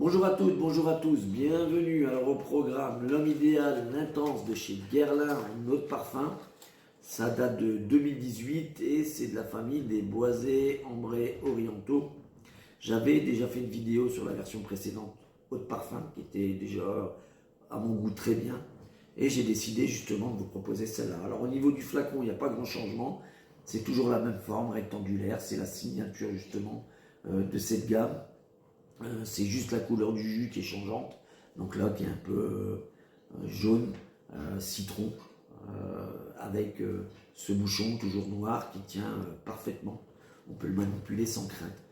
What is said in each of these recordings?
Bonjour à toutes, bonjour à tous, bienvenue alors au programme L'homme idéal, l'intense de chez Guerlain, un autre parfum. Ça date de 2018 et c'est de la famille des boisés ambrés orientaux. J'avais déjà fait une vidéo sur la version précédente, Eau de parfum, qui était déjà à mon goût très bien. Et j'ai décidé justement de vous proposer celle-là. Alors au niveau du flacon, il n'y a pas grand changement. C'est toujours la même forme rectangulaire, c'est la signature justement de cette gamme. C'est juste la couleur du jus qui est changeante. Donc là, qui est un peu jaune, citron, avec ce bouchon toujours noir qui tient parfaitement. On peut le manipuler sans crainte.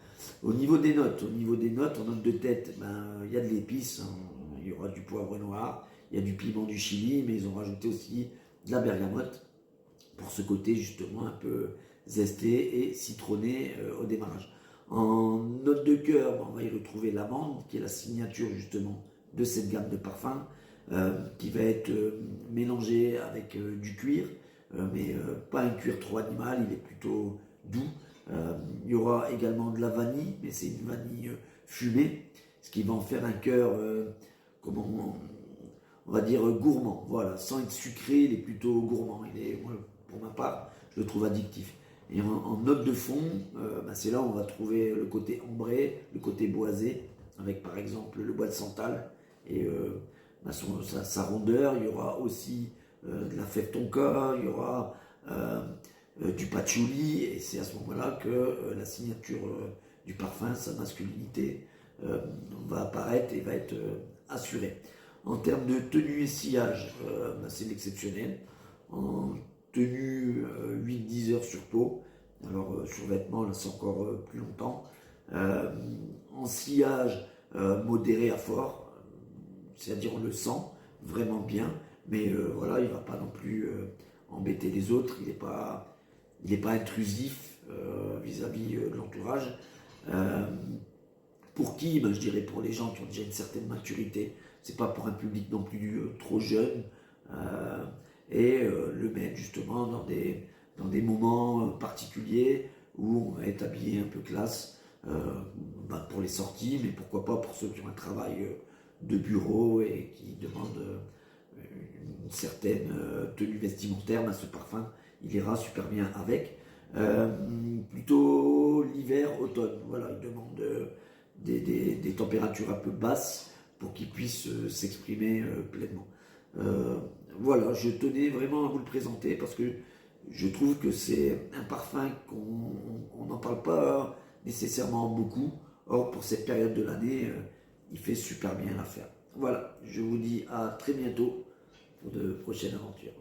Au niveau des notes, en note de tête, il y a de l'épice, hein. Il y aura du poivre noir, il y a du piment du Chili, mais ils ont rajouté aussi de la bergamote pour ce côté justement un peu zesté et citronné au démarrage. En note de cœur, on va y retrouver l'amande, qui est la signature justement de cette gamme de parfums, qui va être mélangée avec du cuir, mais pas un cuir trop animal, il est plutôt doux. Il y aura également de la vanille, mais c'est une vanille fumée, ce qui va en faire un cœur, comment on va dire gourmand. Voilà, sans être sucré, il est plutôt gourmand. Moi, pour ma part, je le trouve addictif. Et en note de fond, c'est là où on va trouver le côté ambré, le côté boisé, avec par exemple le bois de santal et sa rondeur. Il y aura aussi de la fève tonka, il y aura du patchouli, et c'est à ce moment-là que la signature du parfum, sa masculinité, va apparaître et va être assurée. En termes de tenue et sillage, c'est l'exceptionnel. En tenue 8-10 heures sur peau. Alors sur vêtements, là c'est encore plus longtemps. En sillage modéré à fort, c'est-à-dire on le sent vraiment bien, mais voilà, il ne va pas non plus embêter les autres, il n'est pas intrusif vis-à-vis de l'entourage. Pour qui? Je dirais pour les gens qui ont déjà une certaine maturité. C'est pas pour un public non plus trop jeune. Et le mettre justement dans des moments particuliers où on va être habillé un peu classe pour les sorties, mais pourquoi pas pour ceux qui ont un travail de bureau et qui demandent une certaine tenue vestimentaire. Ce parfum, il ira super bien avec. Plutôt l'hiver, automne. Voilà, il demande des températures un peu basses pour qu'il puisse s'exprimer pleinement. Voilà, je tenais vraiment à vous le présenter parce que je trouve que c'est un parfum qu'on n'en parle pas nécessairement beaucoup. Or, pour cette période de l'année, il fait super bien l'affaire. Voilà, je vous dis à très bientôt pour de prochaines aventures.